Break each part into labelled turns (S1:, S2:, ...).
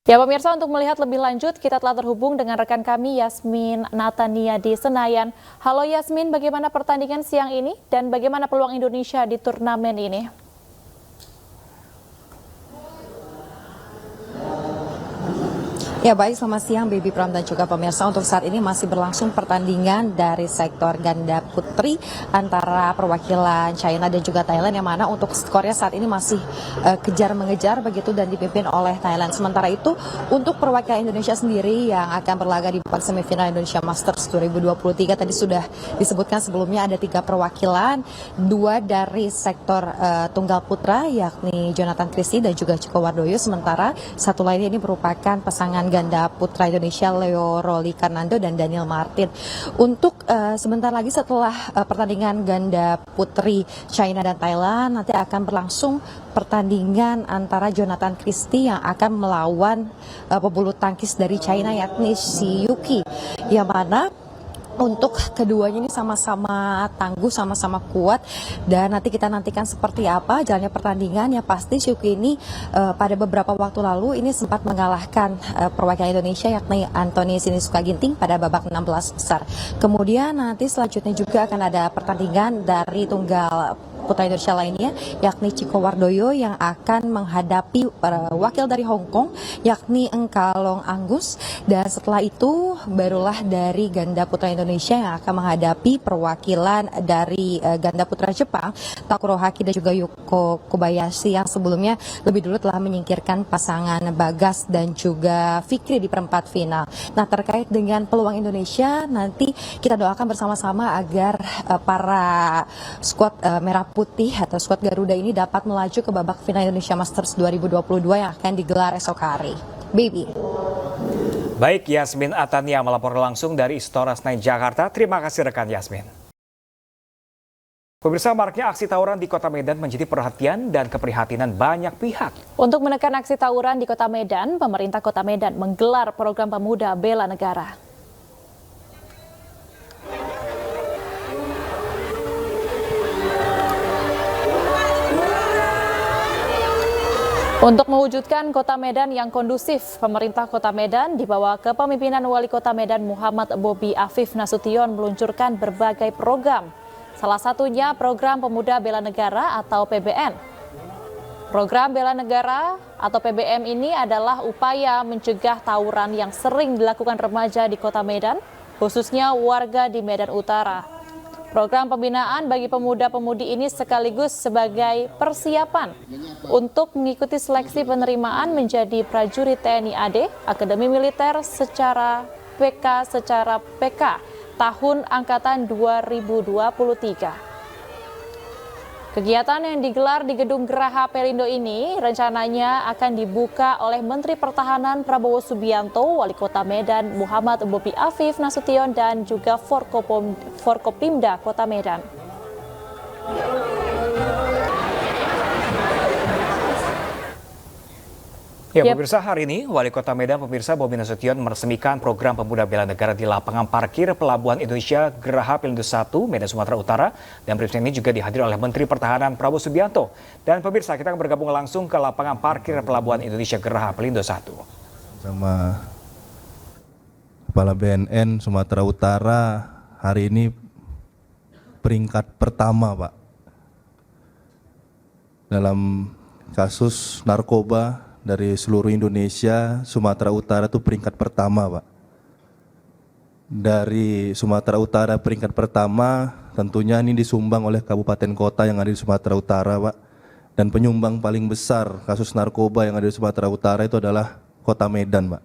S1: Ya pemirsa, untuk melihat lebih lanjut kita telah terhubung dengan rekan kami Yasmin Natania di Senayan. Halo Yasmin, bagaimana pertandingan siang ini dan bagaimana peluang Indonesia di turnamen ini?
S2: Ya baik, selamat siang Baby Pram dan juga pemirsa. Untuk saat ini masih berlangsung pertandingan dari sektor ganda putri antara perwakilan China dan juga Thailand, yang mana untuk skornya saat ini masih kejar-mengejar begitu dan dipimpin oleh Thailand. Sementara itu untuk perwakilan Indonesia sendiri yang akan berlaga di babak semifinal Indonesia Masters 2023 tadi sudah disebutkan sebelumnya ada 3 perwakilan, 2 dari sektor tunggal putra yakni Jonathan Christie dan juga Chiko Wardoyo, sementara satu lainnya ini merupakan pasangan ganda putra Indonesia Leo Rolly Karnando dan Daniel Martin. Untuk sebentar lagi setelah pertandingan ganda putri China dan Thailand, nanti akan berlangsung pertandingan antara Jonathan Christie yang akan melawan pebulu tangkis dari China yakni si Yuki, yang mana untuk keduanya ini sama-sama tangguh, sama-sama kuat, dan nanti kita nantikan seperti apa jalannya pertandingan. Yang pasti Yuki ini pada beberapa waktu lalu ini sempat mengalahkan perwakilan Indonesia yakni Anthony Sinisuka Ginting pada babak 16 besar. Kemudian nanti selanjutnya juga akan ada pertandingan dari tunggal putra Indonesia lainnya yakni Chiko Wardoyo yang akan menghadapi wakil dari Hong Kong yakni Engkalong Angus, dan setelah itu barulah dari ganda putra Indonesia yang akan menghadapi perwakilan dari ganda putra Jepang Takuro Haki dan juga Yuko Kobayashi yang sebelumnya lebih dulu telah menyingkirkan pasangan Bagas dan juga Fikri di perempat final. Nah, terkait dengan peluang Indonesia, nanti kita doakan bersama-sama agar para skuad merah putih atau skuad Garuda ini dapat melaju ke babak final Indonesia Masters 2022 yang akan digelar esok hari. Baby.
S3: Baik, Yasmin Atania melapor langsung dari Istora Senayan, Jakarta. Terima kasih rekan Yasmin. Pemirsa, maraknya aksi tawuran di Kota Medan menjadi perhatian dan keprihatinan banyak pihak.
S1: Untuk menekan aksi tawuran di Kota Medan, pemerintah Kota Medan menggelar program Pemuda Bela Negara. Untuk mewujudkan Kota Medan yang kondusif, pemerintah Kota Medan di bawah kepemimpinan Wali Kota Medan Muhammad Bobi Afif Nasution meluncurkan berbagai program. Salah satunya program Pemuda Bela Negara atau PBN. Program Bela Negara atau PBM ini adalah upaya mencegah tawuran yang sering dilakukan remaja di Kota Medan, khususnya warga di Medan Utara. Program pembinaan bagi pemuda-pemudi ini sekaligus sebagai persiapan untuk mengikuti seleksi penerimaan menjadi prajurit TNI AD, Akademi Militer secara PK tahun angkatan 2023. Kegiatan yang digelar di Gedung Geraha Pelindo ini rencananya akan dibuka oleh Menteri Pertahanan Prabowo Subianto, Wali Kota Medan Muhammad Bobi Afif Nasution, dan juga Forkopimda Kota Medan.
S3: Ya, pemirsa, hari ini Wali Kota Medan pemirsa Bobi Nasution meresmikan program Pemuda Bela Negara di lapangan parkir Pelabuhan Indonesia Geraha Pelindo 1, Medan Sumatera Utara, dan peresmian ini juga dihadiri oleh Menteri Pertahanan Prabowo Subianto. Dan pemirsa, kita akan bergabung langsung ke lapangan parkir Pelabuhan Indonesia Geraha Pelindo 1.
S4: Sama Kepala BNN Sumatera Utara, hari ini peringkat pertama, Pak, dalam kasus narkoba dari seluruh Indonesia. Sumatera Utara itu peringkat pertama, Pak. Dari Sumatera Utara peringkat pertama, tentunya ini disumbang oleh kabupaten kota yang ada di Sumatera Utara, Pak. Dan penyumbang paling besar kasus narkoba yang ada di Sumatera Utara itu adalah Kota Medan, Pak.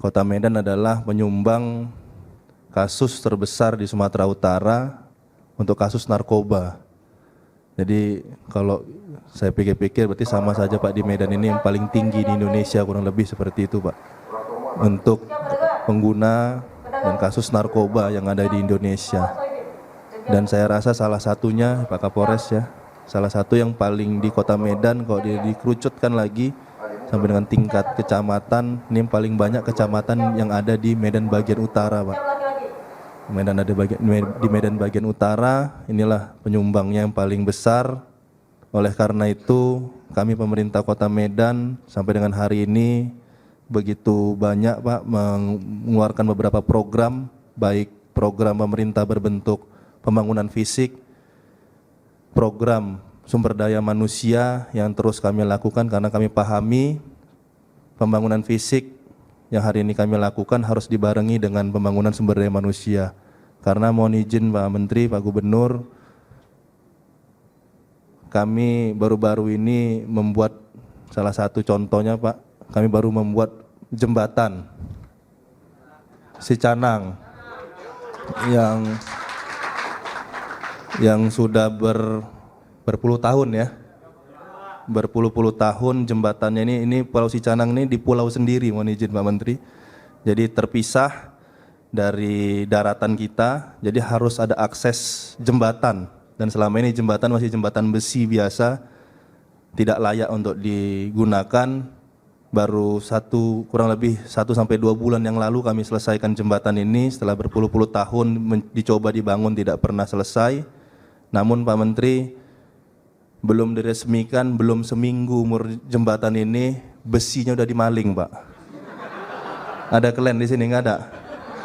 S4: Kota Medan adalah penyumbang kasus terbesar di Sumatera Utara untuk kasus narkoba. Jadi kalau saya pikir-pikir berarti sama saja, Pak, di Medan ini yang paling tinggi di Indonesia, kurang lebih seperti itu, Pak, untuk pengguna dan kasus narkoba yang ada di Indonesia. Dan saya rasa salah satunya Pak Kapolres ya, salah satu yang paling di Kota Medan kalau dikerucutkan lagi sampai dengan tingkat kecamatan, ini yang paling banyak kecamatan yang ada di Medan bagian utara, Pak. Di Medan bagian utara inilah penyumbangnya yang paling besar. Oleh karena itu kami pemerintah Kota Medan sampai dengan hari ini begitu banyak Pak mengeluarkan beberapa program, baik program pemerintah berbentuk pembangunan fisik, program sumber daya manusia yang terus kami lakukan karena kami pahami pembangunan fisik yang hari ini kami lakukan harus dibarengi dengan pembangunan sumber daya manusia. Karena mohon izin Pak Menteri, Pak Gubernur, kami baru-baru ini membuat salah satu contohnya Pak, kami baru membuat jembatan Sicanang yang sudah berpuluh tahun ya, berpuluh-puluh tahun jembatannya ini Pulau Sicanang ini di pulau sendiri, mohon izin Pak Menteri, jadi terpisah dari daratan kita, jadi harus ada akses jembatan, dan selama ini jembatan masih jembatan besi biasa, tidak layak untuk digunakan. Baru kurang lebih 1 sampai 2 bulan yang lalu kami selesaikan jembatan ini setelah berpuluh-puluh tahun dicoba dibangun tidak pernah selesai. Namun Pak Menteri, belum diresmikan, belum seminggu umur jembatan ini, besinya udah dimaling Pak. Ada kalian di sini nggak ada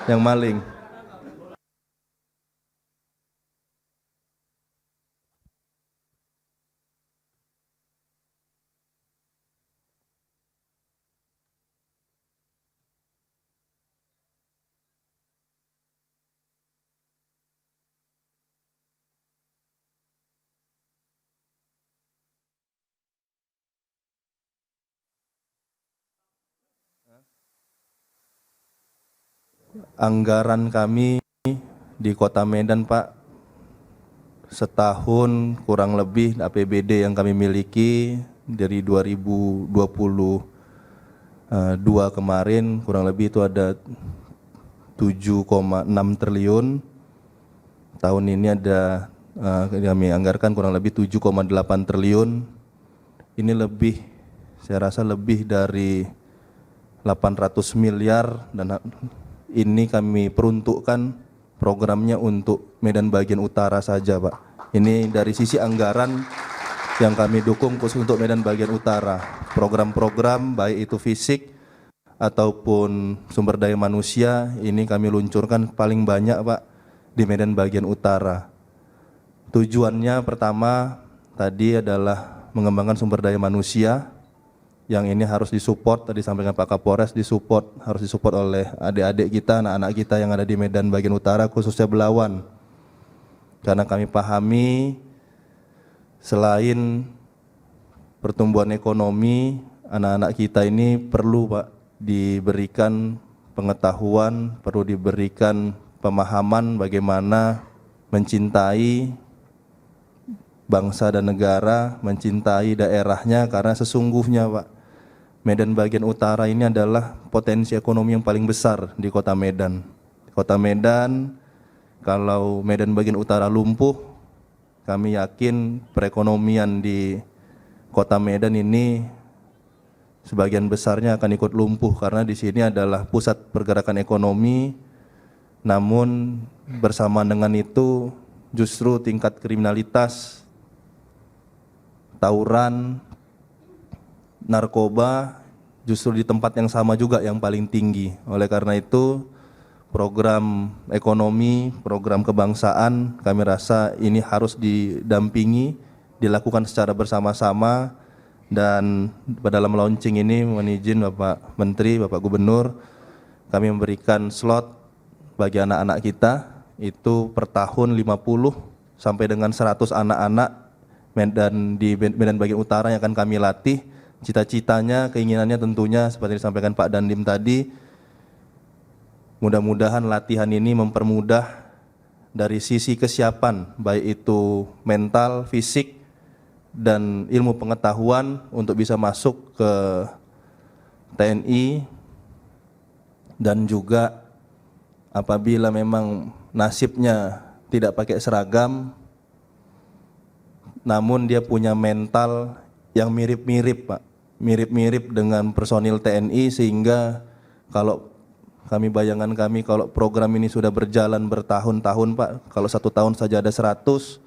S4: yang maling? Anggaran kami di Kota Medan Pak, setahun kurang lebih APBD yang kami miliki dari 2022 kemarin kurang lebih itu ada 7,6 triliun. Tahun ini ada kami anggarkan kurang lebih 7,8 triliun. Ini lebih, saya rasa lebih dari 800 miliar, dan ini kami peruntukkan programnya untuk Medan bagian utara saja Pak. Ini dari sisi anggaran yang kami dukung khusus untuk Medan bagian utara. Program-program baik itu fisik ataupun sumber daya manusia ini kami luncurkan paling banyak Pak di Medan bagian utara. Tujuannya pertama tadi adalah mengembangkan sumber daya manusia, yang ini harus disupport, tadi sampaikan Pak Kapolres, harus disupport oleh adik-adik kita, anak-anak kita yang ada di Medan bagian utara, khususnya Belawan. Karena kami pahami selain pertumbuhan ekonomi, anak-anak kita ini perlu Pak diberikan pengetahuan, perlu diberikan pemahaman bagaimana mencintai bangsa dan negara, mencintai daerahnya, karena sesungguhnya Pak, Medan bagian utara ini adalah potensi ekonomi yang paling besar di Kota Medan. Kota Medan, kalau Medan bagian utara lumpuh, kami yakin perekonomian di Kota Medan ini sebagian besarnya akan ikut lumpuh, karena di sini adalah pusat pergerakan ekonomi. Namun bersamaan dengan itu justru tingkat kriminalitas, tawuran, narkoba justru di tempat yang sama juga yang paling tinggi. Oleh karena itu program ekonomi, program kebangsaan kami rasa ini harus didampingi, dilakukan secara bersama-sama. Dan dalam launching ini mohon izin Bapak Menteri, Bapak Gubernur, kami memberikan slot bagi anak-anak kita itu per tahun 50 sampai dengan 100 anak-anak di Medan bagian utara yang akan kami latih. Cita-citanya, keinginannya tentunya seperti disampaikan Pak Dandim tadi, mudah-mudahan latihan ini mempermudah dari sisi kesiapan, baik itu mental, fisik, dan ilmu pengetahuan untuk bisa masuk ke TNI, dan juga apabila memang nasibnya tidak pakai seragam, namun dia punya mental yang mirip-mirip Pak, mirip-mirip dengan personil TNI, sehingga kalau bayangan kami kalau program ini sudah berjalan bertahun-tahun Pak, kalau 1 tahun saja ada 100,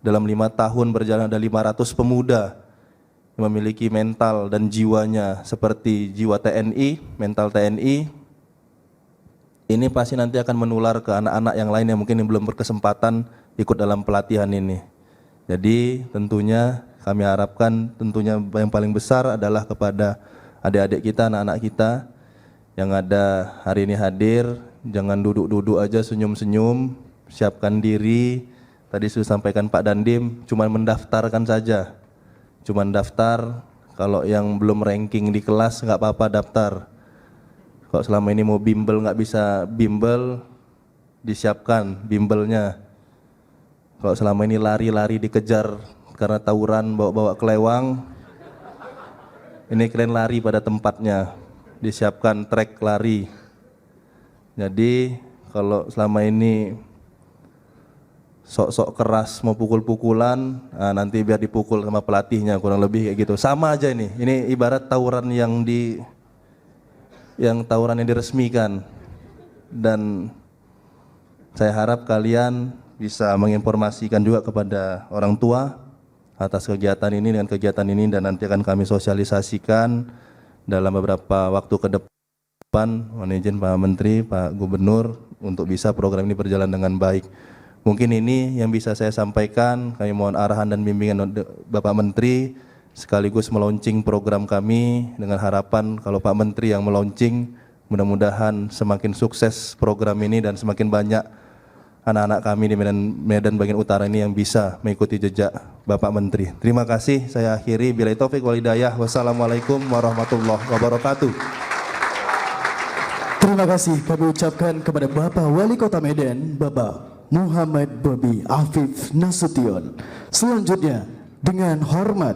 S4: dalam 5 tahun berjalan ada 500 pemuda memiliki mental dan jiwanya seperti jiwa TNI, mental TNI, ini pasti nanti akan menular ke anak-anak yang lain yang mungkin belum berkesempatan ikut dalam pelatihan ini. Jadi tentunya kami harapkan tentunya yang paling besar adalah kepada adik-adik kita, anak-anak kita yang ada hari ini hadir, jangan duduk-duduk aja senyum-senyum, siapkan diri. Tadi sudah sampaikan Pak Dandim, cuma mendaftarkan saja. Cuma daftar, kalau yang belum ranking di kelas nggak apa-apa daftar. Kalau selama ini mau bimbel nggak bisa bimbel, disiapkan bimbelnya. Kalau selama ini lari-lari dikejar karena tawuran bawa-bawa kelewang, ini kalian lari pada tempatnya, disiapkan trek lari. Jadi kalau selama ini sok-sok keras mau pukul-pukulan, nah nanti biar dipukul sama pelatihnya, kurang lebih kayak gitu. Sama aja ini ibarat tawuran yang diresmikan. Dan saya harap kalian bisa menginformasikan juga kepada orang tua atas kegiatan ini dengan kegiatan ini, dan nanti akan kami sosialisasikan dalam beberapa waktu ke depan. Mohon izin Pak Menteri, Pak Gubernur, untuk bisa program ini berjalan dengan baik. Mungkin ini yang bisa saya sampaikan. Kami mohon arahan dan bimbingan Bapak Menteri, sekaligus melaunching program kami dengan harapan kalau Pak Menteri yang melaunching, mudah-mudahan semakin sukses program ini dan semakin banyak anak-anak kami di Medan bagian utara ini yang bisa mengikuti jejak Bapak Menteri. Terima kasih, saya akhiri. Billahi taufik wal hidayah. Wassalamualaikum warahmatullahi wabarakatuh.
S5: Terima kasih kami ucapkan kepada Bapak Wali Kota Medan, Bapak Muhammad Bobi Afif Nasution. Selanjutnya dengan hormat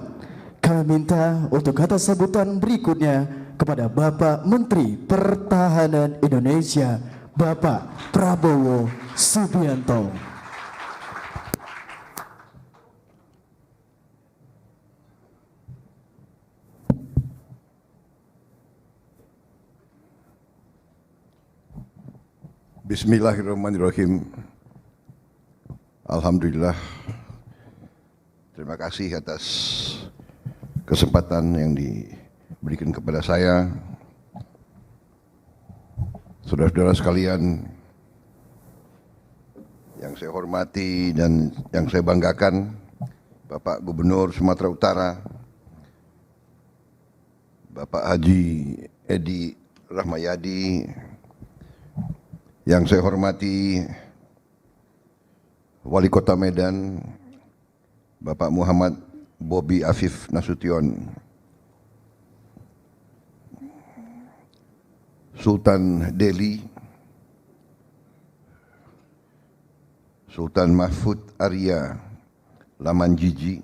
S5: kami minta untuk kata sambutan berikutnya kepada Bapak Menteri Pertahanan Indonesia, Bapak Prabowo Subianto.
S6: Bismillahirrahmanirrahim. Alhamdulillah. Terima kasih atas kesempatan yang diberikan kepada saya. Saudara-saudara sekalian yang saya hormati dan yang saya banggakan, Bapak Gubernur Sumatera Utara, Bapak Haji Edi Rahmayadi, yang saya hormati Wali Kota Medan, Bapak Muhammad Bobi Afif Nasution, Sultan Delhi, Sultan Mahfud Arya Lamanjiji,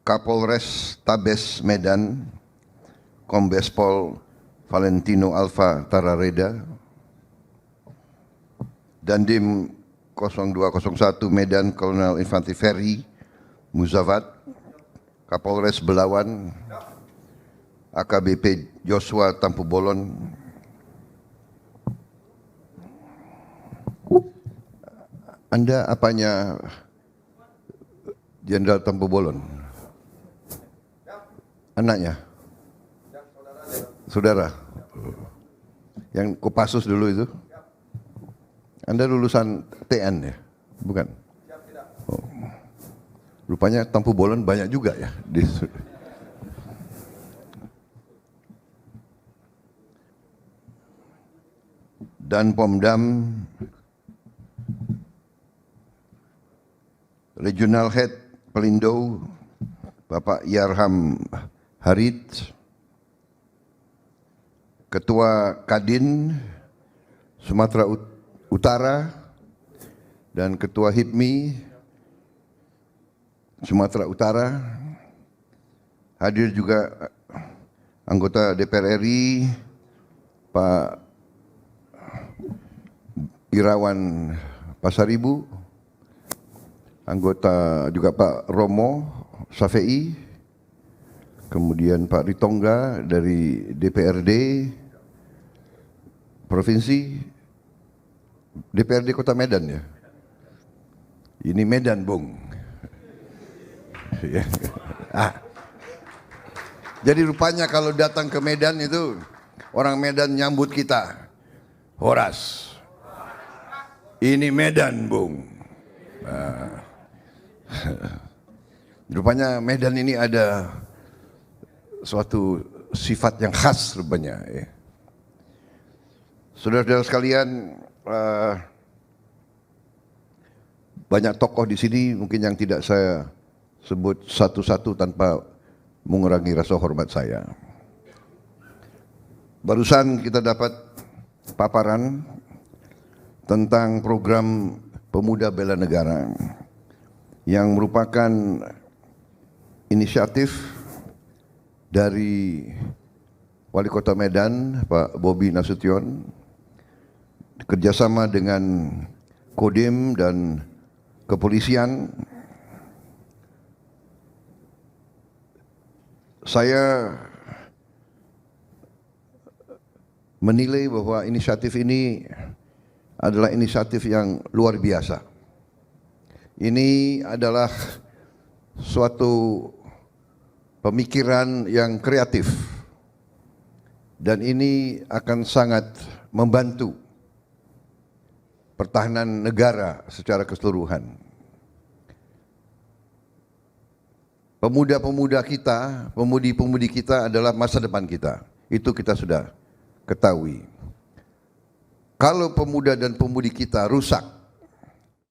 S6: Kapolres Tabes Medan, Kombes Pol Valentino Alfa Tarareda, Dandim 0201 Medan Kolonel Infantri Ferry Muzawat, Kapolres Belawan, AKBP Joshua Tampu Bolon, Anda apanya Jenderal Tampu Bolon? Anaknya? Saudara? Yang Kopassus dulu itu? Anda lulusan TN ya? Bukan? Oh. Rupanya Tampu Bolon banyak juga ya. Dan Pomdam Regional Head Pelindo Bapak Yarham Harid, Ketua Kadin Sumatera Utara dan Ketua HIPMI Sumatera Utara. Hadir juga anggota DPR RI Pak Irawan Pasaribu, anggota juga Pak Romo Safei, kemudian Pak Ritongga dari DPRD Provinsi, DPRD Kota Medan ya. Ini Medan, Bung. Ya. Jadi rupanya kalau datang ke Medan itu orang Medan nyambut kita, Horas, ini Medan, Bung. Rupanya Medan ini ada suatu sifat yang khas rupanya. Ya. Saudara-saudara sekalian, banyak tokoh di sini mungkin yang tidak saya sebut satu-satu tanpa mengurangi rasa hormat saya. Barusan kita dapat paparan tentang program Pemuda Bela Negara yang merupakan inisiatif dari Wali Kota Medan, Pak Bobi Nasution, kerjasama dengan Kodim dan kepolisian. Saya menilai bahwa inisiatif ini adalah inisiatif yang luar biasa. Ini adalah suatu pemikiran yang kreatif dan ini akan sangat membantu pertahanan negara secara keseluruhan. Pemuda-pemuda kita, pemudi-pemudi kita adalah masa depan kita. Itu kita sudah ketahui. Kalau pemuda dan pemudi kita rusak,